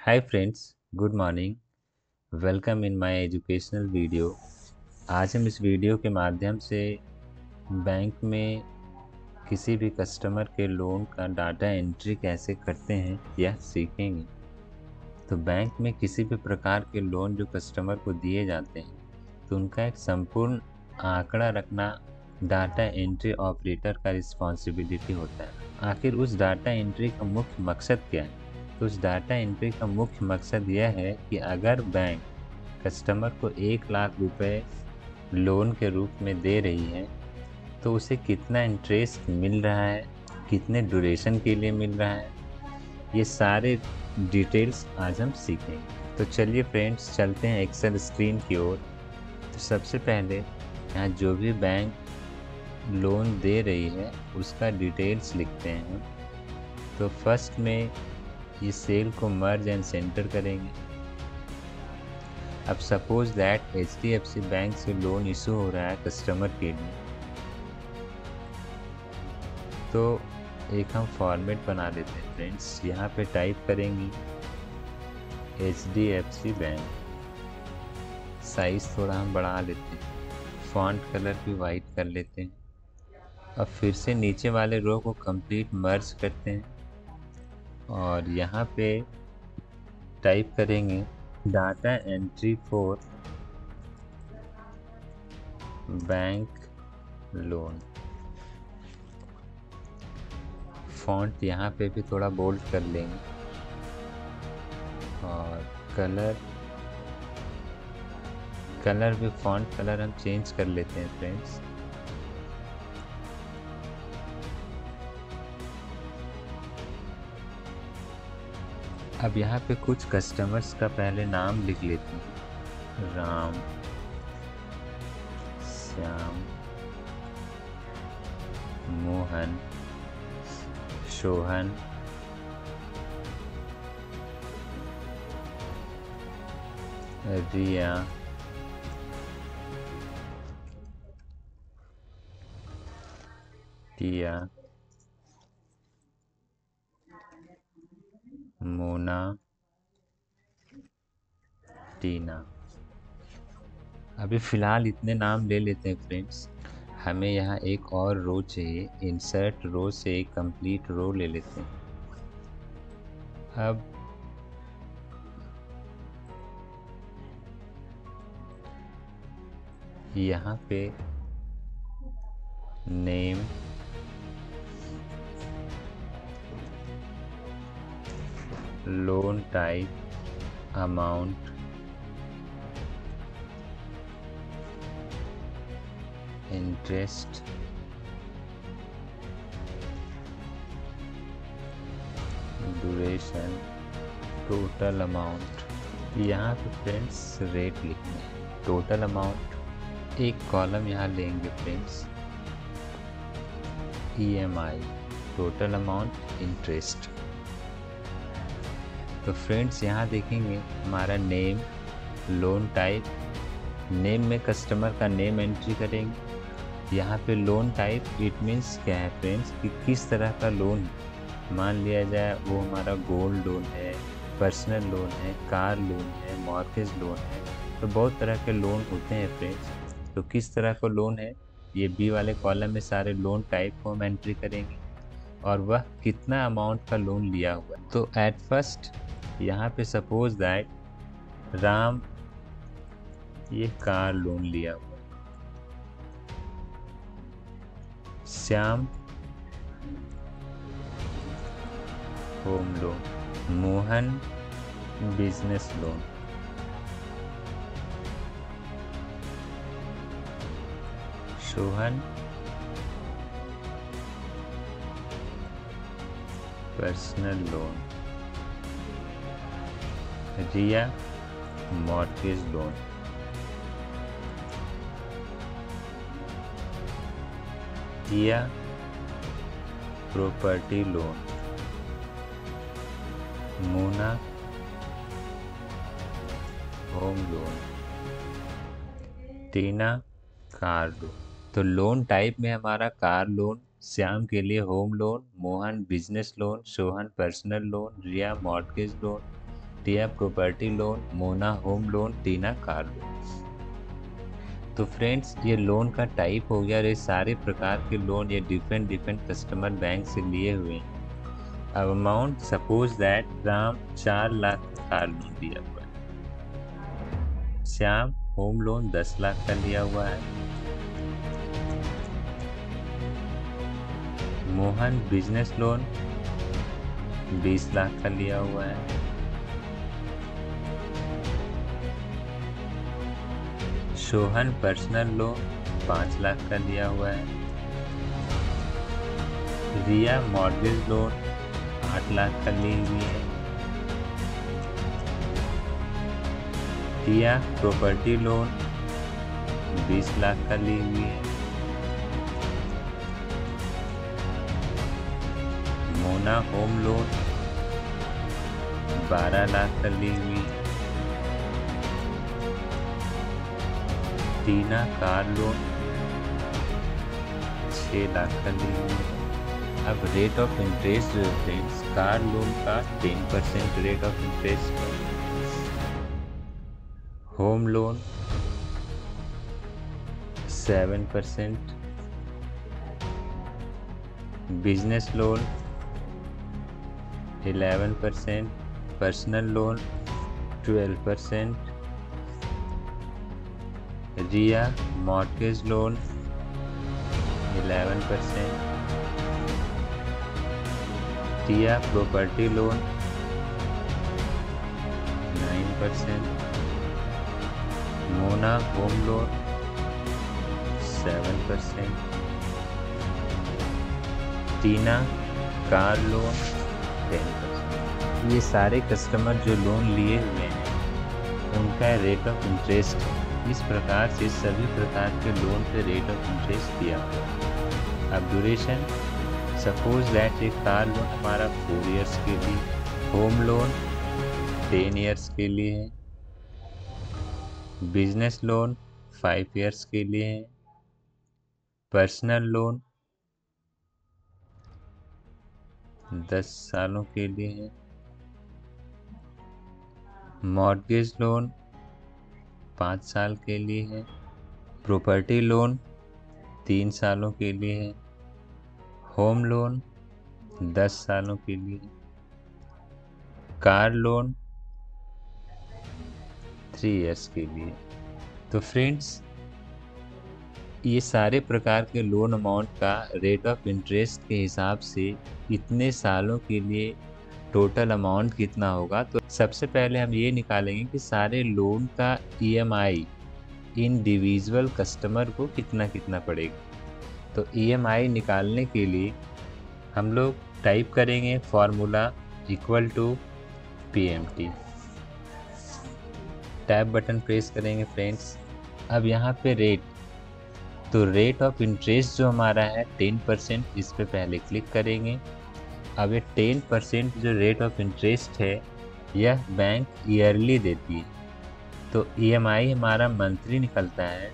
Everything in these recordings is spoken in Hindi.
Hi friends, good morning. Welcome in my educational video. आज हम इस वीडियो के माध्यम से बैंक में किसी भी कस्टमर के लोन का डाटा एंट्री कैसे करते हैं यह सीखेंगे। तो बैंक में किसी भी प्रकार के लोन जो कस्टमर को दिए जाते हैं तो उनका एक संपूर्ण आंकड़ा रखना डाटा एंट्री ऑपरेटर का रिस्पॉन्सिबिलिटी होता है। आखिर उस डाटा एंट्री का मुख्य मकसद क्या है? तो उस डाटा एंट्री का मुख्य मकसद यह है कि अगर बैंक कस्टमर को 1 लाख रुपए लोन के रूप में दे रही है तो उसे कितना इंटरेस्ट मिल रहा है, कितने ड्यूरेशन के लिए मिल रहा है, ये सारे डिटेल्स आज हम सीखेंगे। तो चलिए फ्रेंड्स, चलते हैं एक्सेल स्क्रीन की ओर। तो सबसे पहले यहाँ जो भी बैंक लोन दे रही है उसका डिटेल्स लिखते हैं। तो फर्स्ट में ये सेल को मर्ज एंड सेंटर करेंगे। अब सपोज दैट HDFC बैंक से लोन इशू हो रहा है कस्टमर के लिए, तो एक हम फॉर्मेट बना लेते हैं फ्रेंड्स। यहाँ पे टाइप करेंगे HDFC बैंक, साइज थोड़ा हम बढ़ा लेते हैं, फॉन्ट कलर भी वाइट कर लेते हैं। अब फिर से नीचे वाले रो को कंप्लीट मर्ज करते हैं और यहाँ पे टाइप करेंगे data entry for bank loan. Font यहाँ पे भी थोड़ा बोल्ड कर लेंगे और कलर भी फॉन्ट कलर हम चेंज कर लेते हैं फ्रेंड्स। अब यहाँ पे कुछ कस्टमर्स का पहले नाम लिख लेते हैं। राम, श्याम, मोहन, सोहन, रिया, टिया, मोना, टीना। अभी फ़िलहाल इतने नाम ले लेते हैं फ्रेंड्स। हमें यहाँ एक और रो चाहिए, इंसर्ट रो से एक कंप्लीट रो ले लेते हैं। अब यहाँ पे name, loan type, amount, interest, duration, total amount. यहाँ पे फ्रेंड्स रेट लिखना है। टोटल अमाउंट एक कॉलम यहाँ लेंगे friends. EMI, total amount, interest. तो फ्रेंड्स यहाँ देखेंगे हमारा नेम, लोन टाइप, नेम में कस्टमर का नेम एंट्री करेंगे। यहाँ पे लोन टाइप इट मीन्स क्या है फ्रेंड्स कि किस तरह का लोन है। मान लिया जाए वो हमारा गोल्ड लोन है, पर्सनल लोन है, कार लोन है, मॉर्गेज लोन है। तो बहुत तरह के लोन होते हैं फ्रेंड्स। तो किस तरह का लोन है, ये बी वाले कॉलम में सारे लोन टाइप को हम एंट्री करेंगे और वह कितना अमाउंट का लोन लिया हुआ है। तो एट फर्स्ट यहाँ पे सपोज दैट राम ये कार लोन लिया हुआ, Shyam home loan, Mohan business loan, Sohan personal loan, Riya mortgage loan, Tiya property loan, Mona home loan, Tina car loan. तो लोन टाइप में हमारा कार लोन, श्याम के लिए home loan, Mohan business loan, Sohan personal loan, Riya mortgage loan, Tiya property loan, Mona home loan, Tina car loan. तो फ्रेंड्स, ये लोन का टाइप हो गया और ये सारे प्रकार के लोन ये डिफरेंट कस्टमर बैंक से लिए हुए हैं। अब amount, suppose that Ram 4 lakh का कार लोन दिया हुआ है, श्याम होम लोन 10 लाख का लिया हुआ है, मोहन बिजनेस लोन 20 लाख का लिया हुआ है, सोहन पर्सनल लोन 5 लाख का लिया हुआ है, रिया मॉर्गेज लोन 8 लाख का ली हुई है, टिया प्रॉपर्टी लोन 20 लाख का ली हुई है, मोना होम लोन 12 लाख का ली हुई है, टीना कार लोन 6 लाख का ली हुई है। अब रेट ऑफ इंटरेस्ट जो फ्रेंड्स, कार लोन का 10% रेट ऑफ इंटरेस्ट है, home loan 7%, business loan 11%, personal loan 12%, Riya mortgage loan 11%, Tiya property loan 9%, Mona home loan 7%, Tina car loan 10%। ये सारे कस्टमर जो लोन लिए हुए हैं उनका रेट ऑफ इंटरेस्ट है। इस प्रकार से सभी प्रकार के लोन पे रेट ऑफ इंटरेस्ट दिया हुआ है। अब ड्यूरेशन, सपोज दैट एक कार लोन हमारा 4 इयर्स के लिए, होम लोन 10 इयर्स के लिए है, बिजनेस लोन 5 इयर्स के लिए है, पर्सनल लोन 10 सालों के लिए है, मॉर्गेज लोन 5 साल के लिए है, प्रॉपर्टी लोन 3 सालों के लिए है, होम लोन 10 सालों के लिए, कार लोन 3 इयर्स के लिए। तो फ्रेंड्स, ये सारे प्रकार के लोन अमाउंट का रेट ऑफ इंटरेस्ट के हिसाब से इतने सालों के लिए टोटल अमाउंट कितना होगा। तो सबसे पहले हम ये निकालेंगे कि सारे लोन का ईएमआई इंडिविजुअल कस्टमर को कितना कितना पड़ेगा। तो ईएमआई निकालने के लिए हम लोग टाइप करेंगे formula equal to PMT, tab button press करेंगे फ्रेंड्स। अब यहाँ पे रेट, तो रेट ऑफ इंटरेस्ट जो हमारा है 10%, इस पे पहले क्लिक करेंगे। अब ये 10% जो रेट ऑफ इंटरेस्ट है यह बैंक ईयरली देती है। तो ईएमआई हमारा मंथली निकलता है,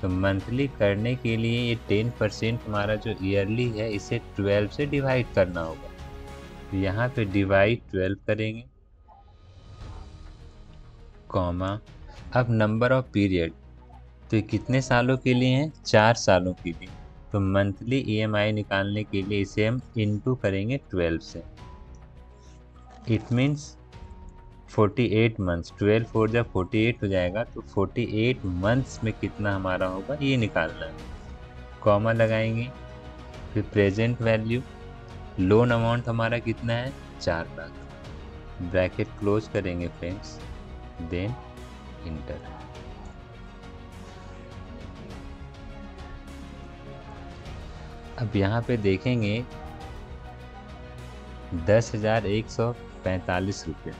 तो मंथली करने के लिए ये 10% हमारा जो ईयरली है इसे 12 से डिवाइड करना होगा। तो यहाँ पे डिवाइड 12 करेंगे, कॉमा। अब नंबर ऑफ पीरियड, तो ये कितने सालों के लिए हैं? 4 सालों के लिए। तो मंथली ईएमआई निकालने के लिए इसे हम इनटू करेंगे 12 से। इट मीन्स 48 मंथ्स, 12 4 जब 48 हो जाएगा, तो 48 मंथ्स में कितना हमारा होगा ये निकालना है। कॉमा लगाएंगे, फिर प्रेजेंट वैल्यू, लोन अमाउंट हमारा कितना है? 4 लाख, ब्रैकेट क्लोज करेंगे फ्रेंड्स, देन इंटर। अब यहाँ पे देखेंगे 10,145 रुपये।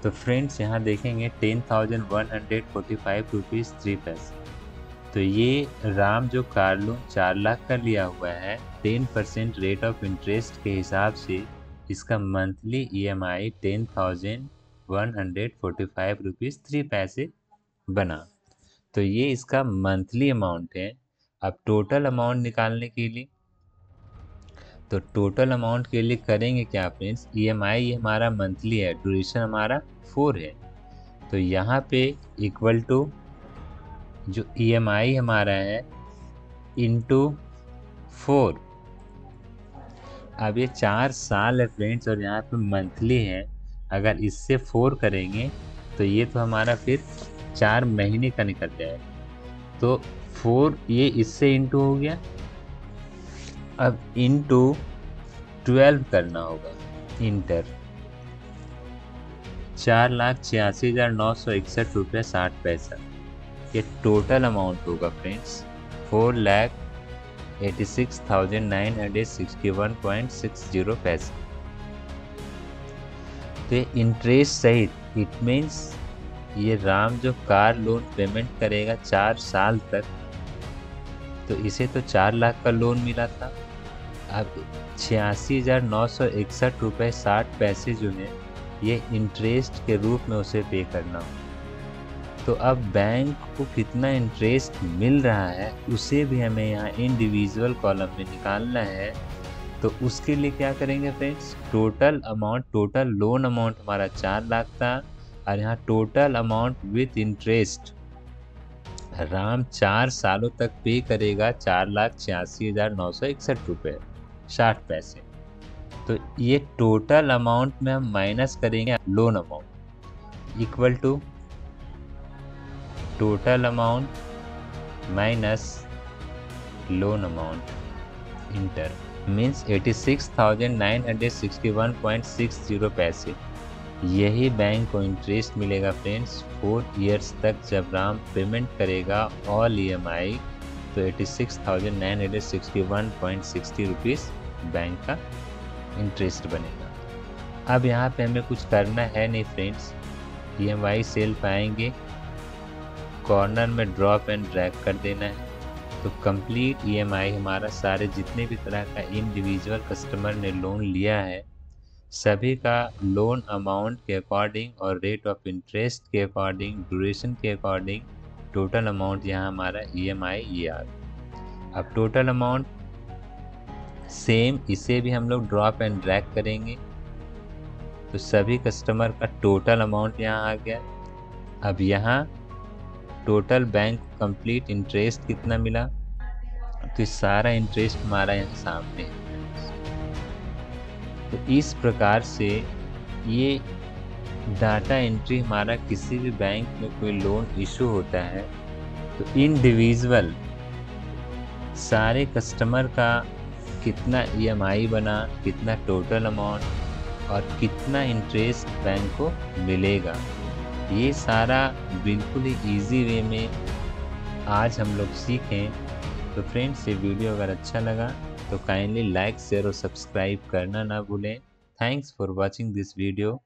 तो फ्रेंड्स यहाँ देखेंगे 10,145 रुपीज़ 3 पैसे। तो ये राम जो कार लोन 4 लाख का लिया हुआ है, 10% रेट ऑफ इंटरेस्ट के हिसाब से इसका मंथली ईएमआई 10,145 रुपीज़ 3 पैसे बना। तो ये इसका मंथली अमाउंट है। अब टोटल अमाउंट निकालने के लिए, तो टोटल अमाउंट के लिए करेंगे क्या फ्रेंड्स, EMI हमारा मंथली है, ड्यूरेशन हमारा 4 है, तो यहाँ पे इक्वल टू जो EMI हमारा है इंटू 4। अब ये 4 साल है फ्रेंड्स और यहाँ पे मंथली है, अगर इससे 4 करेंगे तो ये तो हमारा फिर 4 महीने का निकल जाएगा। तो 4 ये इससे इंटू हो गया, अब इंटू 12 करना होगा, इंटर 4,86,961 रुपये 60 पैसा, ये टोटल अमाउंट होगा फ्रेंड्स, 4,86,961.60 पैसा। तो ये इंटरेस्ट सहित, इट मीन्स ये राम जो कार लोन पेमेंट करेगा 4 साल तक, तो इसे तो 4 लाख का लोन मिला था, अब 86,961 रुपये 60 पैसे जो है ये इंटरेस्ट के रूप में उसे पे करना हो। तो अब बैंक को कितना इंटरेस्ट मिल रहा है उसे भी हमें यहाँ इंडिविजुअल कॉलम में निकालना है। तो उसके लिए क्या करेंगे friends, total amount, total loan amount हमारा 4 लाख था और यहाँ total amount with interest Ram 4 सालों तक पे करेगा 4,86,961 रुपये 60 पैसे। तो ये टोटल अमाउंट में हम माइनस करेंगे loan amount, equal to total amount minus loan amount, enter, means 86,961.60 पैसे। यही बैंक को इंटरेस्ट मिलेगा फ्रेंड्स 4 इयर्स तक, जब राम पेमेंट करेगा ऑल EMI, तो 86,961.60 रुपीज़ बैंक का इंटरेस्ट बनेगा। अब यहाँ पे हमें कुछ करना है नहीं फ्रेंड्स, EMI सेल पाएंगे, कॉर्नर में ड्रॉप एंड ड्रैग कर देना है, तो कंप्लीट EMI हमारा सारे जितने भी तरह का इंडिविजुअल कस्टमर ने लोन लिया है सभी का लोन अमाउंट के अकॉर्डिंग और रेट ऑफ इंटरेस्ट के अकॉर्डिंग, ड्यूरेशन के अकॉर्डिंग टोटल अमाउंट यहाँ हमारा EMI ये आ गया। अब टोटल अमाउंट सेम, इसे भी हम लोग ड्रॉप एंड ड्रैग करेंगे, तो सभी कस्टमर का टोटल अमाउंट यहाँ आ गया। अब यहाँ टोटल बैंक कंप्लीट इंटरेस्ट कितना मिला, तो सारा इंटरेस्ट हमारा यहाँ सामने है। तो इस प्रकार से ये डाटा एंट्री हमारा किसी भी बैंक में कोई लोन इशू होता है तो इंडिविजुअल सारे कस्टमर का कितना EMI बना, कितना टोटल अमाउंट और कितना इंटरेस्ट बैंक को मिलेगा, ये सारा बिल्कुल ही इजी वे में आज हम लोग सीखें। तो फ्रेंड्स ये वीडियो अगर अच्छा लगा तो काइंडली लाइक, शेयर और सब्सक्राइब करना ना भूलें। Thanks for watching this video.